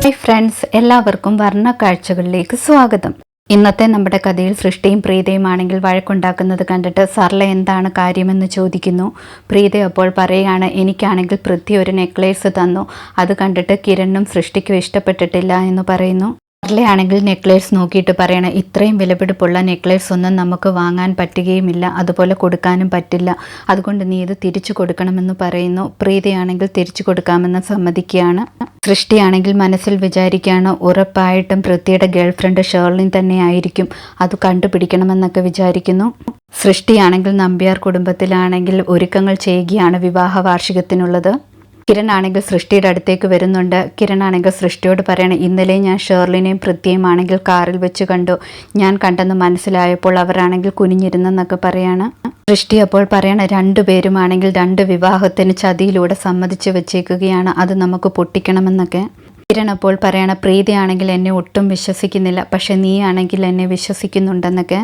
Hi friends, എല്ലാവർക്കും വർണ്ണ കാഴ്ചകളിലേക്ക് സ്വാഗതം. ഇന്നത്തെ നമ്മുടെ കഥയിൽ സൃഷ്ടിയും പ്രീതയും ആണെങ്കിൽ വഴക്കുണ്ടാക്കുന്നത് കണ്ടിട്ട് സർല എന്താണ് കാര്യമെന്ന് ചോദിക്കുന്നു. പ്രീത അപ്പോൾ പറയുകയാണ്, എനിക്കാണെങ്കിൽ പൃഥ്വി ഒരു നെക്ലേസ് തന്നു, അത് കണ്ടിട്ട് കിരണിനും സൃഷ്ടിക്കും ഇഷ്ടപ്പെട്ടിട്ടില്ല എന്ന് പറയുന്നു. സർലയാണെങ്കിൽ നെക്ലേസ് നോക്കിയിട്ട് പറയണം, ഇത്രയും വിലപിടിപ്പുള്ള നെക്ലേസ് ഒന്നും നമുക്ക് വാങ്ങാൻ പറ്റുകയുമില്ല, അതുപോലെ കൊടുക്കാനും പറ്റില്ല, അതുകൊണ്ട് നീ ഇത് തിരിച്ചു കൊടുക്കണമെന്ന് പറയുന്നു. പ്രീതയാണെങ്കിൽ തിരിച്ചു കൊടുക്കാമെന്ന് സമ്മതിക്കുകയാണ്. സൃഷ്ടിയാണെങ്കിൽ മനസ്സിൽ വിചാരിക്കുകയാണ്, ഉറപ്പായിട്ടും പൃഥ്വിയുടെ ഗേൾഫ്രണ്ട് ഷേർലിൻ തന്നെ ആയിരിക്കും, അത് കണ്ടുപിടിക്കണമെന്നൊക്കെ വിചാരിക്കുന്നു. സൃഷ്ടിയാണെങ്കിൽ നമ്പ്യാർ കുടുംബത്തിലാണെങ്കിൽ ഒരുക്കങ്ങൾ ചെയ്യുകയാണ് വിവാഹ വാർഷികത്തിനുള്ളത്. കിരൺ ആണെങ്കിൽ സൃഷ്ടിയുടെ അടുത്തേക്ക് വരുന്നുണ്ട്. കിരൺ ആണെങ്കിൽ സൃഷ്ടിയോട് പറയണം, ഇന്നലെ ഞാൻ ഷേർലിനെയും പൃഥ്വിയും ആണെങ്കിൽ കാറിൽ വെച്ച് കണ്ടു, ഞാൻ കണ്ടെന്ന് മനസ്സിലായപ്പോൾ അവരാണെങ്കിൽ കുനിഞ്ഞിരുന്നെന്നൊക്കെ പറയാണ്. സൃഷ്ടി അപ്പോൾ പറയണം, രണ്ടുപേരുമാണെങ്കിൽ രണ്ട് വിവാഹത്തിന് ചതിയിലൂടെ സമ്മതിച്ചു വെച്ചേക്കുകയാണ്, അത് നമുക്ക് പൊട്ടിക്കണമെന്നൊക്കെ. കിരൺ അപ്പോൾ പറയണം, പ്രീതിയാണെങ്കിൽ എന്നെ ഒട്ടും വിശ്വസിക്കുന്നില്ല, പക്ഷെ നീ ആണെങ്കിൽ എന്നെ വിശ്വസിക്കുന്നുണ്ടെന്നൊക്കെ.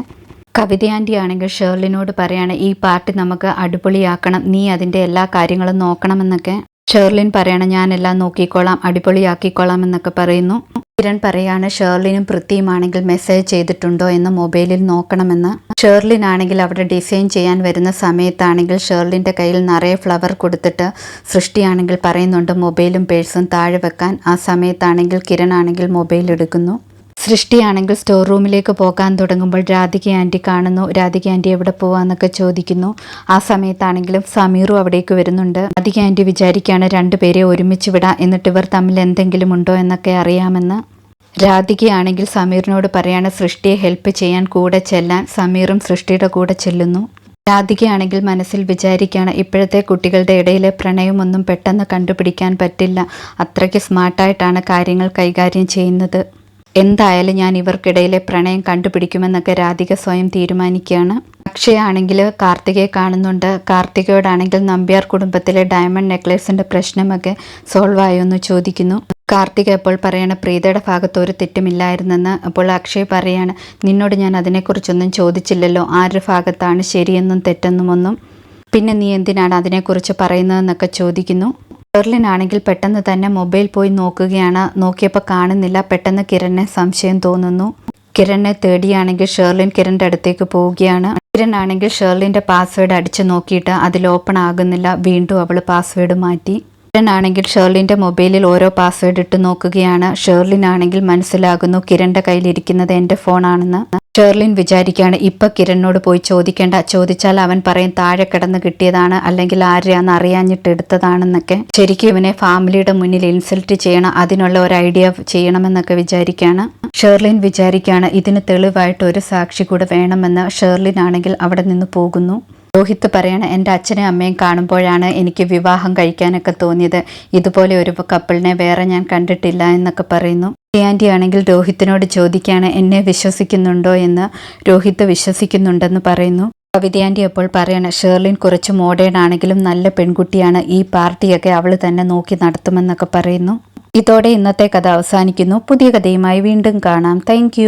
കവിത ആൻറ്റി ആണെങ്കിൽ ഷേർലിനോട് പറയാണ്, ഈ പാർട്ടി നമുക്ക് അടിപൊളിയാക്കണം, നീ അതിൻ്റെ എല്ലാ കാര്യങ്ങളും നോക്കണമെന്നൊക്കെ. ഷേർലിൻ പറയണം, ഞാനെല്ലാം നോക്കിക്കോളാം, അടിപൊളിയാക്കിക്കോളാം എന്നൊക്കെ പറയുന്നു. കിരൺ പറയാണ്, ഷേർലിനും പൃഥ്വിയും ആണെങ്കിൽ മെസ്സേജ് ചെയ്തിട്ടുണ്ടോ എന്ന് മൊബൈലിൽ നോക്കണമെന്ന്. ഷേർലിൻ ആണെങ്കിൽ അവിടെ ഡിസൈൻ ചെയ്യാൻ വരുന്ന സമയത്താണെങ്കിൽ ഷേർലിൻ്റെ കയ്യിൽ നിറയെ ഫ്ലവർ കൊടുത്തിട്ട് സൃഷ്ടിയാണെങ്കിൽ പറയുന്നുണ്ട് മൊബൈലും പേഴ്സും താഴെ വെക്കാൻ. ആ സമയത്താണെങ്കിൽ കിരൺ ആണെങ്കിൽ മൊബൈൽ എടുക്കുന്നു. സൃഷ്ടിയാണെങ്കിൽ സ്റ്റോർ റൂമിലേക്ക് പോകാൻ തുടങ്ങുമ്പോൾ രാധിക ആൻറ്റി കാണുന്നു. രാധിക ആൻറ്റി എവിടെ പോവാന്നൊക്കെ ചോദിക്കുന്നു. ആ സമയത്താണെങ്കിലും സമീറും അവിടേക്ക് വരുന്നുണ്ട്. രാധിക ആൻറ്റി വിചാരിക്കുകയാണ് രണ്ടുപേരെ ഒരുമിച്ച് വിടാം, എന്നിട്ട് ഇവർ തമ്മിൽ എന്തെങ്കിലും ഉണ്ടോ എന്നൊക്കെ അറിയാമെന്ന്. രാധികയാണെങ്കിൽ സമീറിനോട് പറയാണ് സൃഷ്ടിയെ ഹെൽപ്പ് ചെയ്യാൻ കൂടെ ചെല്ലാൻ. സമീറും സൃഷ്ടിയുടെ കൂടെ ചെല്ലുന്നു. രാധികയാണെങ്കിൽ മനസ്സിൽ വിചാരിക്കുകയാണ്, ഇപ്പോഴത്തെ കുട്ടികളുടെ ഇടയിലെ പ്രണയമൊന്നും പെട്ടെന്ന് കണ്ടുപിടിക്കാൻ പറ്റില്ല, അത്രയ്ക്ക് സ്മാർട്ടായിട്ടാണ് കാര്യങ്ങൾ കൈകാര്യം ചെയ്യുന്നത്. എന്തായാലും ഞാൻ ഇവർക്കിടയിലെ പ്രണയം കണ്ടുപിടിക്കുമെന്നൊക്കെ രാധിക സ്വയം തീരുമാനിക്കുകയാണ്. അക്ഷയാണെങ്കിൽ കാർത്തികയെ കാണുന്നുണ്ട്. കാർത്തികയോടാണെങ്കിൽ നമ്പ്യാർ കുടുംബത്തിലെ ഡയമണ്ട് നെക്ലേസിൻ്റെ പ്രശ്നമൊക്കെ സോൾവ് ആയോ എന്ന് ചോദിക്കുന്നു. കാർത്തിക അപ്പോൾ പറയണ, പ്രീതയുടെ ഭാഗത്ത് ഒരു തെറ്റുമില്ലായിരുന്നെന്ന്. അപ്പോൾ അക്ഷയ് പറയാണ്, നിന്നോട് ഞാൻ അതിനെക്കുറിച്ചൊന്നും ചോദിച്ചില്ലല്ലോ, ആരുടെ ഭാഗത്താണ് ശരിയെന്നും തെറ്റെന്നും ഒന്നും, പിന്നെ നീ എന്തിനാണ് അതിനെക്കുറിച്ച് പറയുന്നതെന്നൊക്കെ ചോദിക്കുന്നു. ഷേർലിൻ ആണെങ്കിൽ പെട്ടെന്ന് തന്നെ മൊബൈൽ പോയി നോക്കുകയാണ്. നോക്കിയപ്പോൾ കാണുന്നില്ല. പെട്ടെന്ന് കിരണിനെ സംശയം തോന്നുന്നു. കിരണിനെ തേടിയാണെങ്കിൽ ഷേർലിൻ കിരണിൻ്റെ അടുത്തേക്ക് പോവുകയാണ്. കിരൺ ആണെങ്കിൽ ഷേർലിൻ്റെ പാസ്വേഡ് അടിച്ചു നോക്കിയിട്ട് അതിൽ ഓപ്പൺ ആകുന്നില്ല. വീണ്ടും അവൾ പാസ്വേഡ് മാറ്റി. കിരൺ ആണെങ്കിൽ ഷേർലിൻ്റെ മൊബൈലിൽ ഓരോ പാസ്വേഡ് ഇട്ട് നോക്കുകയാണ്. ഷേർലിൻ ആണെങ്കിൽ മനസ്സിലാകുന്നു കിരണിൻ്റെ കയ്യിലിരിക്കുന്നത് എൻ്റെ ഫോണാണെന്ന്. ഷേർലിൻ വിചാരിക്കുകയാണ്, ഇപ്പം കിരണിനോട് പോയി ചോദിക്കേണ്ട, ചോദിച്ചാൽ അവൻ പറയും താഴെ കിടന്ന് കിട്ടിയതാണ്, അല്ലെങ്കിൽ ആരെയാന്ന് അറിയാഞ്ഞിട്ട് എടുത്തതാണെന്നൊക്കെ. ശരിക്കും ഇവനെ ഫാമിലിയുടെ മുന്നിൽ ഇൻസൾട്ട് ചെയ്യണം, അതിനുള്ള ഒരു ഐഡിയ ചെയ്യണമെന്നൊക്കെ വിചാരിക്കുകയാണ്. ഷേർലിൻ വിചാരിക്കുകയാണ്, ഇതിന് തെളിവായിട്ട് ഒരു സാക്ഷി കൂടെ വേണമെന്ന്. ഷേർലിൻ ആണെങ്കിൽ അവിടെ നിന്ന് പോകുന്നു. രോഹിത് പറയാണ്, എൻ്റെ അച്ഛനും അമ്മയും കാണുമ്പോഴാണ് എനിക്ക് വിവാഹം കഴിക്കാനൊക്കെ തോന്നിയത്, ഇതുപോലെ ഒരു കപ്പിളിനെ വേറെ ഞാൻ കണ്ടിട്ടില്ല എന്നൊക്കെ പറയുന്നു. ആൻറ്റി ആണെങ്കിൽ രോഹിത്തിനോട് ചോദിക്കുകയാണ്, എന്നെ വിശ്വസിക്കുന്നുണ്ടോ എന്ന്. രോഹിത് വിശ്വസിക്കുന്നുണ്ടെന്ന് പറയുന്നു. കവിത ആൻറ്റി അപ്പോൾ പറയണം, ഷേർലിൻ കുറച്ച് മോഡേൺ ആണെങ്കിലും നല്ല പെൺകുട്ടിയാണ്, ഈ പാർട്ടിയൊക്കെ അവൾ തന്നെ നോക്കി നടത്തുമെന്നൊക്കെ പറയുന്നു. ഇതോടെ ഇന്നത്തെ കഥ അവസാനിക്കുന്നു. പുതിയ കഥയുമായി വീണ്ടും കാണാം. താങ്ക്